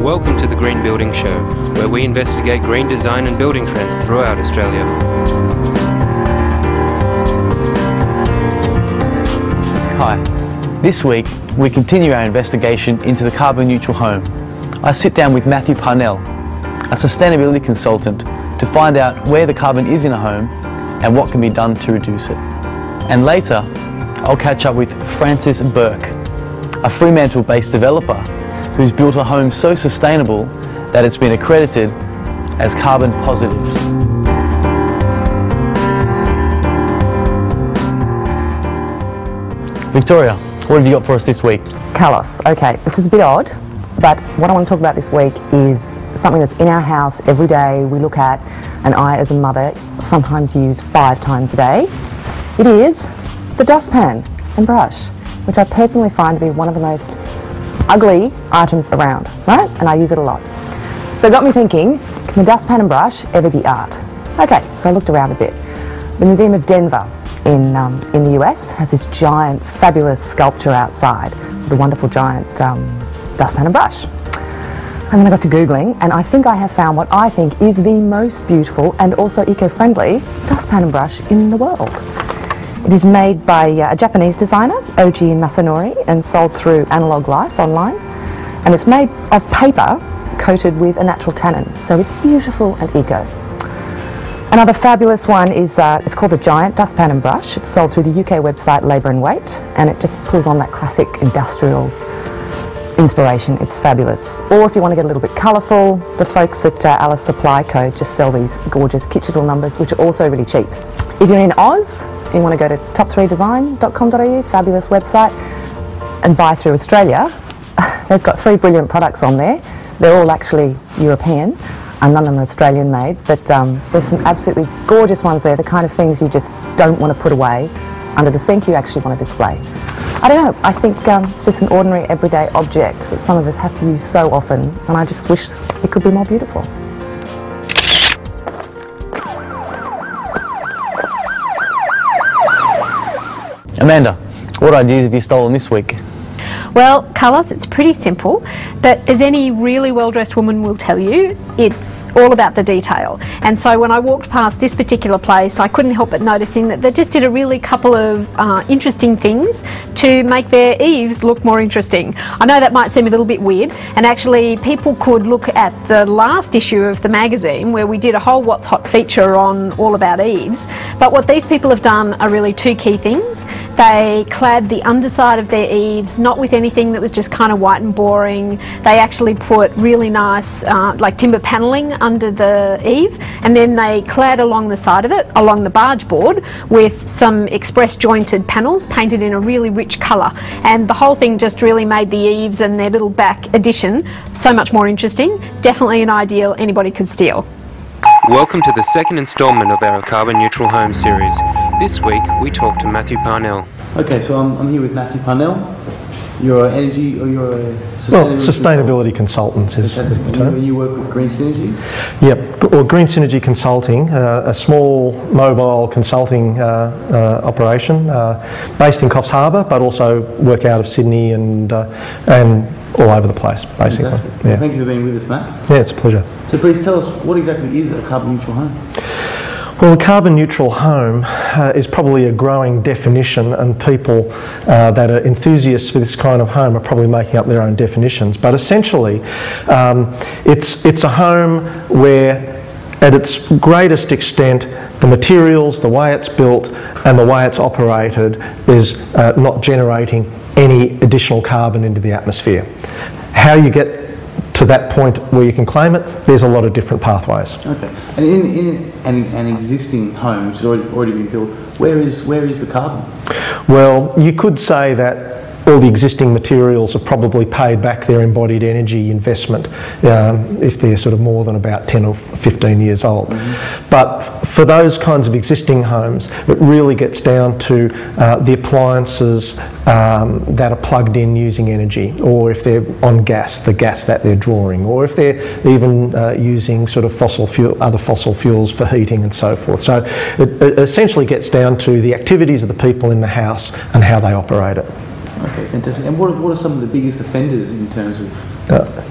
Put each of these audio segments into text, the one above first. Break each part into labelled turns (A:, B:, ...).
A: Welcome to the Green Building Show, where we investigate green design and building trends throughout Australia.
B: Hi, this week we continue our investigation into the carbon neutral home. I sit down with Matthew Parnell, a sustainability consultant, to find out where the carbon is in a home and what can be done to reduce it. And later, I'll catch up with Francis Burke, a Fremantle-based developer who's built a home so sustainable that it's been accredited as carbon positive. Victoria, what have you got for us this week?
C: Carlos, okay, this is a bit odd, but what I want to talk about this week is something that's in our house every day we look at, and I as a mother sometimes use 5 times a day. It is the dustpan and brush, which I personally find to be one of the most ugly items around, right? And I use it a lot. So it got me thinking, can the dustpan and brush ever be art? Okay, so I looked around a bit. The Museum of Denver in the US has this giant, fabulous sculpture outside, the wonderful giant dustpan and brush. And then I got to Googling, and I think I have found what I think is the most beautiful and also eco-friendly dustpan and brush in the world. It is made by a Japanese designer, Oji Masanori, and sold through Analog Life online. And it's made of paper coated with a natural tannin, so it's beautiful and eco. Another fabulous one is it's called the Giant Dustpan and Brush. It's sold through the UK website Labour and Weight, and it just pulls on that classic industrial inspiration. It's fabulous. Or if you want to get a little bit colourful, the folks at Alice Supply Co just sell these gorgeous kitschadal numbers, which are also really cheap. If you're in Oz, you want to go to top3design.com.au, fabulous website, and buy through Australia. They've got 3 brilliant products on there. They're all actually European, and none of them are Australian made, but there's some absolutely gorgeous ones there, the kind of things you just don't want to put away under the sink, you actually want to display. I don't know, I think it's just an ordinary everyday object that some of us have to use so often, and I just wish it could be more beautiful.
B: Amanda, what ideas have you stolen this week?
D: Well, Carlos, it's pretty simple, but as any really well-dressed woman will tell you, it's all about the detail. And so when I walked past this particular place, I couldn't help but noticing that they just did a really couple of interesting things to make their eaves look more interesting. I know that might seem a little bit weird, and actually people could look at the last issue of the magazine where we did a whole What's Hot feature on all about eaves. But what these people have done are really 2 key things. They clad the underside of their eaves not with anything that was just kind of white and boring. They actually put really nice like timber panelling under the eave, and then they clad along the side of it, along the barge board, with some express jointed panels painted in a really rich colour, and the whole thing just really made the eaves and their little back addition so much more interesting. Definitely an ideal anybody could steal.
A: Welcome to the second instalment of our Carbon Neutral Home series. This week we talk to Matthew Parnell.
B: Okay, so I'm here with Matthew Parnell. You're an energy, or you're a
E: sustainability consultant is the term.
B: And you work with Green Synergies?
E: Yep, or Green Synergy Consulting, a small mobile consulting operation based in Coffs Harbour, but also work out of Sydney and all over the place, basically.
B: Fantastic. Well, thank you for being with us, Matt.
E: Yeah, it's a pleasure.
B: So please tell us, what exactly is a carbon neutral home?
E: Well, a carbon neutral home is probably a growing definition, and people that are enthusiasts for this kind of home are probably making up their own definitions. But essentially, it's a home where, at its greatest extent, the materials, the way it's built and the way it's operated is not generating any additional carbon into the atmosphere. How you get to that point where you can claim it, there's a lot of different pathways.
B: Okay, and in an existing home which has already been built, where is the carbon?
E: Well, you could say that all the existing materials have probably paid back their embodied energy investment if they're sort of more than about 10 or 15 years old. Mm-hmm. But for those kinds of existing homes, it really gets down to the appliances that are plugged in using energy, or if they're on gas, the gas that they're drawing, or if they're even using sort of other fossil fuels for heating and so forth. So it essentially gets down to the activities of the people in the house and how they operate it.
B: Okay, fantastic. And what are some of the biggest offenders in terms of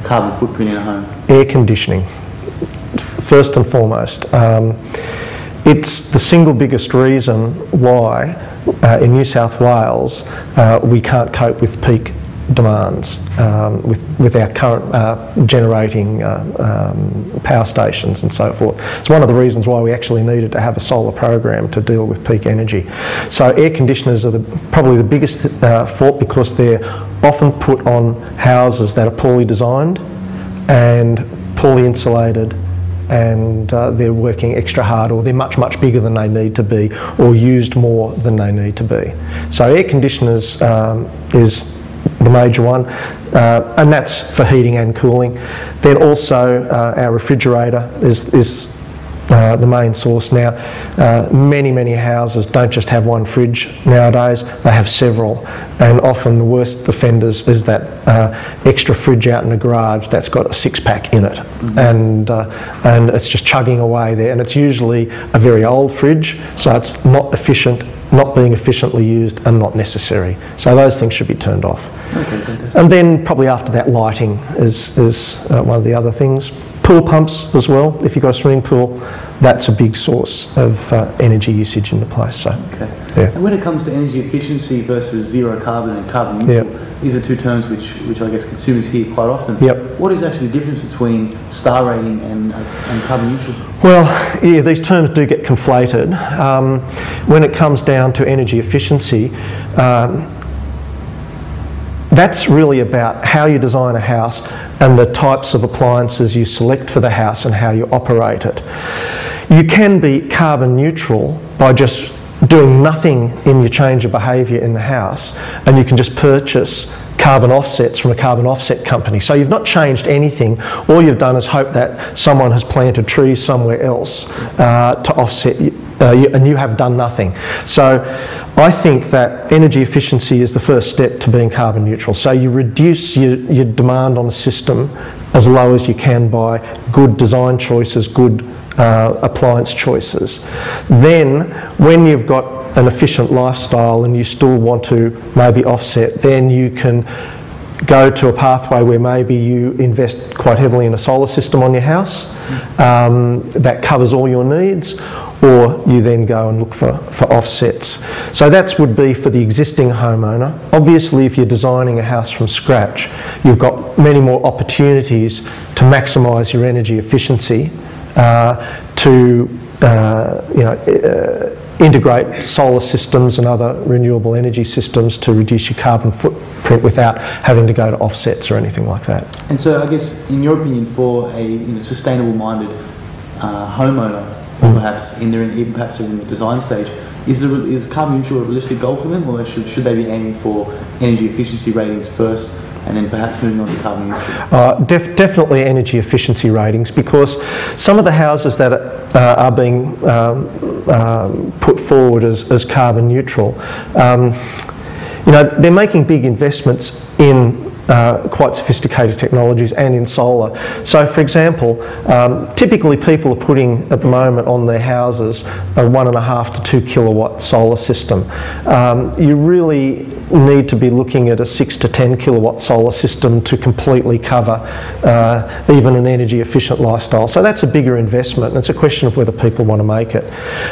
B: carbon footprint in a home?
E: Air conditioning, first and foremost. It's the single biggest reason why in New South Wales we can't cope with peak demands with our current generating power stations and so forth. It's one of the reasons why we actually needed to have a solar program to deal with peak energy. So air conditioners are probably the biggest fault, because they're often put on houses that are poorly designed and poorly insulated, and they're working extra hard, or they're much, much bigger than they need to be, or used more than they need to be. So air conditioners is the major one, and that's for heating and cooling. Then also our refrigerator is the main source now. Many houses don't just have one fridge nowadays, they have several, and often the worst offenders is that extra fridge out in the garage that's got a 6-pack in it, and it's just chugging away there, and it's usually a very old fridge, so it's not efficient, not being efficiently used, and not necessary. So those things should be turned off.
B: Okay, fantastic.
E: And then probably after that, lighting is one of the other things. Pool pumps as well. If you've got a swimming pool, that's a big source of energy usage in the place. So,
B: okay.
E: Yeah.
B: And when it comes to energy efficiency versus zero carbon and carbon neutral, these are two terms which I guess consumers hear quite often.
E: Yep.
B: What is actually the difference between star rating and carbon neutral?
E: Well, yeah, these terms do get conflated. When it comes down to energy efficiency, that's really about how you design a house and the types of appliances you select for the house and how you operate it. You can be carbon neutral by just doing nothing in your change of behaviour in the house, and you can just purchase carbon offsets from a carbon offset company. So you've not changed anything. All you've done is hope that someone has planted trees somewhere else to offset you, and you have done nothing. So I think that energy efficiency is the first step to being carbon neutral. So you reduce your demand on the system as low as you can by good design choices, good appliance choices. Then when you've got an efficient lifestyle and you still want to maybe offset, then you can go to a pathway where maybe you invest quite heavily in a solar system on your house that covers all your needs, or you then go and look for offsets. So that would be for the existing homeowner. Obviously, if you're designing a house from scratch, you've got many more opportunities to maximise your energy efficiency, to integrate solar systems and other renewable energy systems to reduce your carbon footprint without having to go to offsets or anything like that.
B: And so I guess, in your opinion, for a sustainable-minded homeowner, or perhaps even perhaps in the design stage, is carbon neutral a realistic goal for them, or should they be aiming for energy efficiency ratings first and then perhaps moving on to carbon neutral?
E: Definitely energy efficiency ratings, because some of the houses that are being put forward as carbon neutral, they're making big investments in quite sophisticated technologies and in solar. So for example, typically people are putting at the moment on their houses a 1.5 to 2 kilowatt solar system. You really need to be looking at a 6 to 10 kilowatt solar system to completely cover even an energy efficient lifestyle. So that's a bigger investment, and it's a question of whether people want to make it.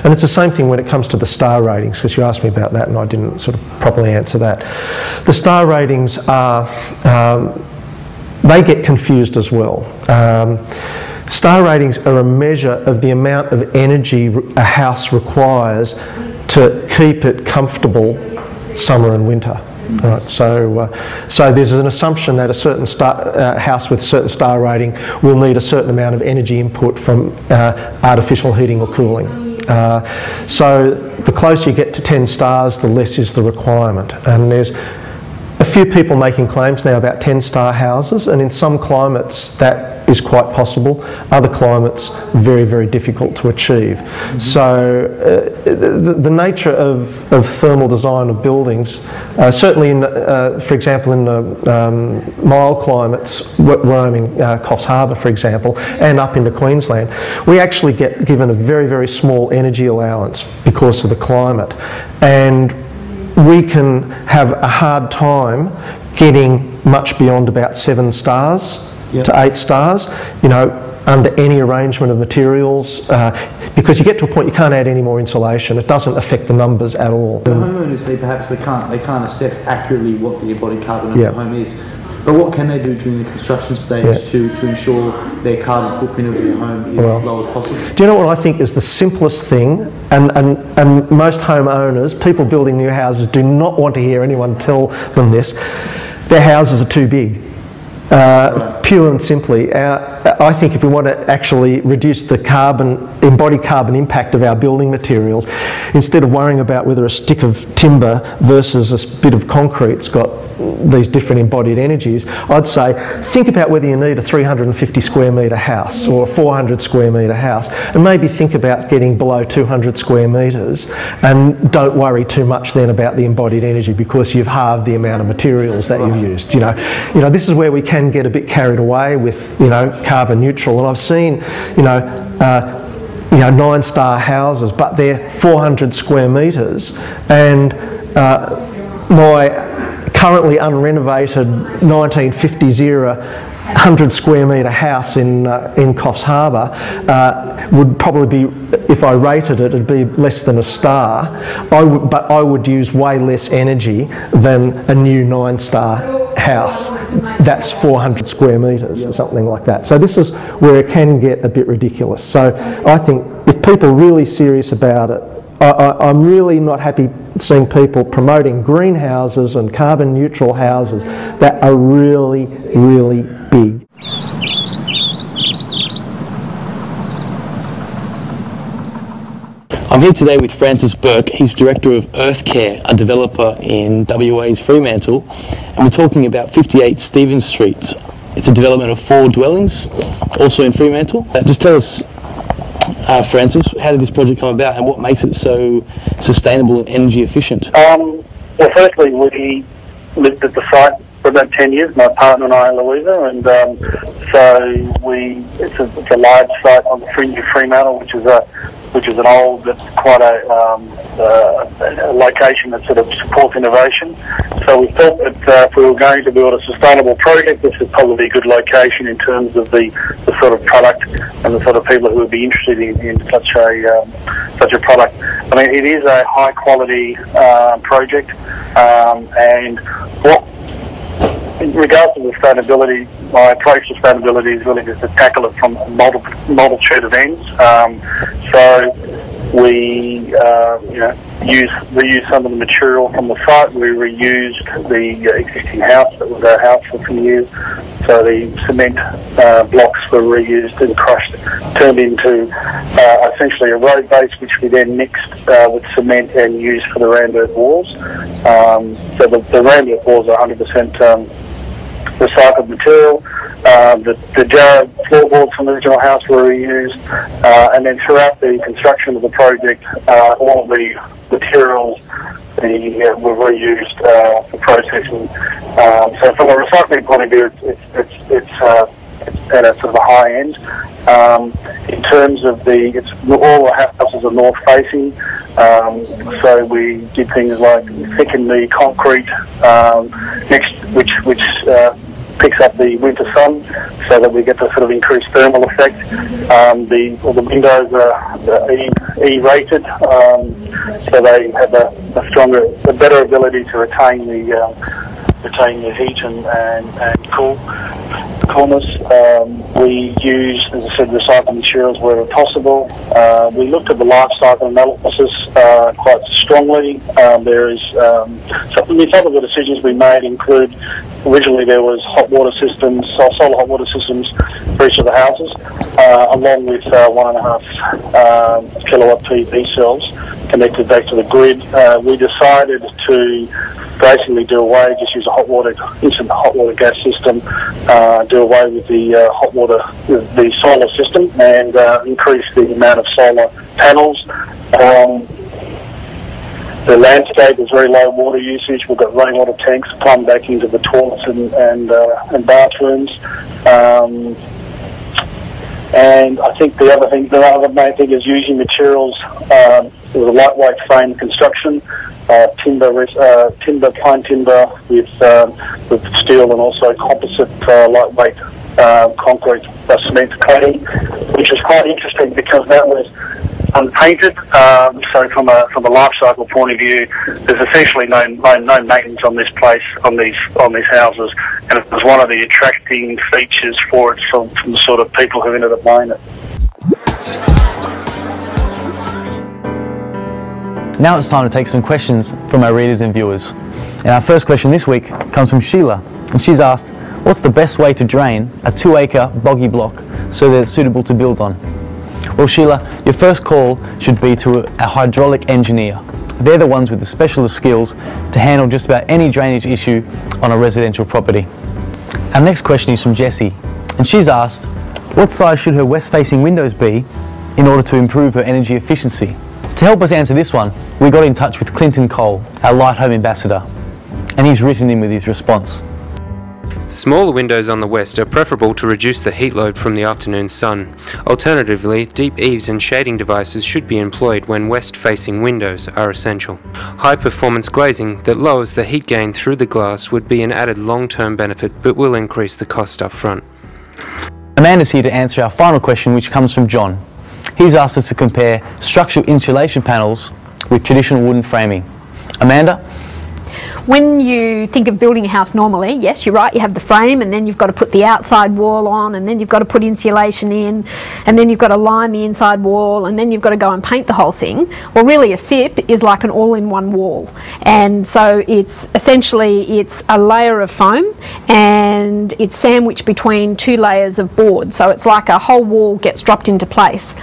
E: And it's the same thing when it comes to the star ratings, because you asked me about that and I didn't sort of properly answer that. The star ratings are they get confused as well. Star ratings are a measure of the amount of energy a house requires to keep it comfortable summer and winter. Right, so there's an assumption that a certain house with a certain star rating will need a certain amount of energy input from artificial heating or cooling. So the closer you get to 10 stars, the less is the requirement. And there's a few people making claims now about 10-star houses, and in some climates that is quite possible. Other climates, very, very difficult to achieve. So the nature of thermal design of buildings, certainly in, for example, in the mild climates, roaming Coffs Harbour, for example, and up into Queensland, we actually get given a very, very small energy allowance because of the climate. And we can have a hard time getting much beyond about 7 stars to 8 stars, you know, under any arrangement of materials, because you get to a point you can't add any more insulation. It doesn't affect the numbers at all.
F: The homeowners, they can't assess accurately what the embodied carbon of the home is. But what can they do during the construction stage to ensure their carbon footprint of their home is as low as possible?
E: Do you know what I think is the simplest thing? And most homeowners, people building new houses, do not want to hear anyone tell them this. Their houses are too big. Pure and simply, I think if we want to actually reduce the embodied carbon impact of our building materials, instead of worrying about whether a stick of timber versus a bit of concrete's got these different embodied energies, I'd say think about whether you need a 350 square metre house or a 400 square metre house, and maybe think about getting below 200 square metres, and don't worry too much then about the embodied energy, because you've halved the amount of materials that you've used. You know, this is where we can get a bit carried away with, you know, carbon neutral, and I've seen, you know, 9-star houses, but they're 400 square metres, and my currently unrenovated 1950s era 100 square metre house in Coffs Harbour would probably be, if I rated it, it'd be less than a star. But I would use way less energy than a new 9-star house that's 400 square metres or something like that. So this is where it can get a bit ridiculous. So I think if people are really serious about it, I'm really not happy seeing people promoting greenhouses and carbon neutral houses that are really, really big.
B: I'm here today with Francis Burke. He's Director of Earth Care, a developer in WA's Fremantle, and we're talking about 58 Stevens Street. It's a development of 4 dwellings, also in Fremantle. Just tell us, Francis, how did this project come about and what makes it so sustainable and energy efficient?
G: Well, firstly, we lived at the site for about 10 years, my partner and I, Louisa, and it's a large site on the fringe of Fremantle, which is an old, but quite a location that sort of supports innovation. So we thought that if we were going to build a sustainable project, this would probably be a good location in terms of the sort of product and the sort of people who would be interested in such a product. I mean, it is a high quality project, and in regards to sustainability, my approach to sustainability is really just to tackle it from a multitude of ends. So we reuse some of the material from the site. We reused the existing house that was our house for a few years. So the cement blocks were reused and crushed, turned into essentially a road base, which we then mixed with cement and used for the rammed walls. So the rammed walls are 100% recycled material. The jarrah floorboards from the original house were reused, and then throughout the construction of the project, all of the materials were reused for processing. So from a recycling point of view, it's at a sort of a high end. In terms of all the houses are north facing, so we did things like thicken the concrete which picks up the winter sun, so that we get the sort of increased thermal effect. All the windows are E-rated, so they have a better ability to retain the heat and coolness. We use, as I said, recycled materials wherever possible. We looked at the life cycle analysis quite strongly. Some of the decisions we made include, originally there was solar hot water systems for each of the houses, along with 1.5 kilowatt PV cells connected back to the grid. We decided to basically do away, just use a instant hot water gas system, do away with the solar system, and increase the amount of solar panels. The landscape is very low water usage. We've got rainwater tanks plumbed back into the toilets and bathrooms. And I think the other main thing is using materials. It was a lightweight frame construction, pine timber with steel and also composite lightweight concrete cement coating, which was quite interesting because that was unpainted. So from a life cycle point of view, there's essentially no maintenance on this place, on these houses, and it was one of the attracting features for it from the sort of people who ended up buying it.
B: Now it's time to take some questions from our readers and viewers. And our first question this week comes from Sheila, and she's asked, what's the best way to drain a 2-acre boggy block so that it's suitable to build on? Well, Sheila, your first call should be to a hydraulic engineer. They're the ones with the specialist skills to handle just about any drainage issue on a residential property. Our next question is from Jessie, and she's asked, what size should her west-facing windows be in order to improve her energy efficiency? To help us answer this one, we got in touch with Clinton Cole, our Light Home ambassador, and he's written in with his response.
A: Smaller windows on the west are preferable to reduce the heat load from the afternoon sun. Alternatively, deep eaves and shading devices should be employed when west-facing windows are essential. High-performance glazing that lowers the heat gain through the glass would be an added long-term benefit but will increase the cost up front.
B: Amanda's here to answer our final question, which comes from John. He's asked us to compare structural insulation panels with traditional wooden framing. Amanda?
D: When you think of building a house normally, yes, you're right, you have the frame and then you've got to put the outside wall on and then you've got to put insulation in and then you've got to line the inside wall and then you've got to go and paint the whole thing. Well, really a SIP is like an all-in-one wall, and so it's a layer of foam and it's sandwiched between 2 layers of board, so it's like a whole wall gets dropped into place.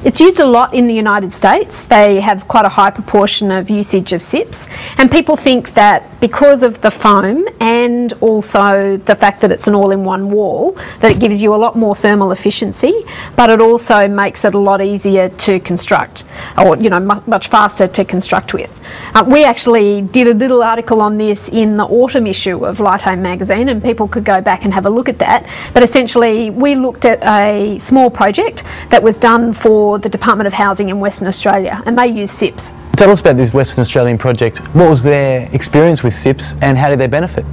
D: It's used a lot in the United States. They have quite a high proportion of usage of SIPs, and people think that because of the foam and also the fact that it's an all-in-one wall, that it gives you a lot more thermal efficiency, but it also makes it a lot easier to construct, or much faster to construct with. We actually did a little article on this in the autumn issue of Light Home magazine, and people could go back and have a look at that. But essentially we looked at a small project that was done for the Department of Housing in Western Australia, and they use SIPs.
B: Tell us about this Western Australian project. What was their experience with SIPs and how did they benefit?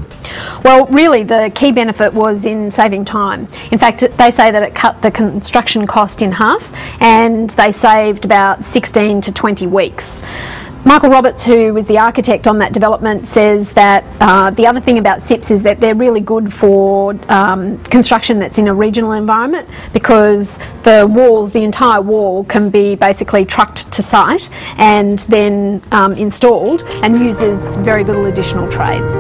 D: Well, really the key benefit was in saving time. In fact, they say that it cut the construction cost in half and they saved about 16 to 20 weeks. Michael Roberts, who was the architect on that development, says that the other thing about SIPs is that they're really good for construction that's in a regional environment, because the walls, the entire wall, can be basically trucked to site and then installed and uses very little additional trades.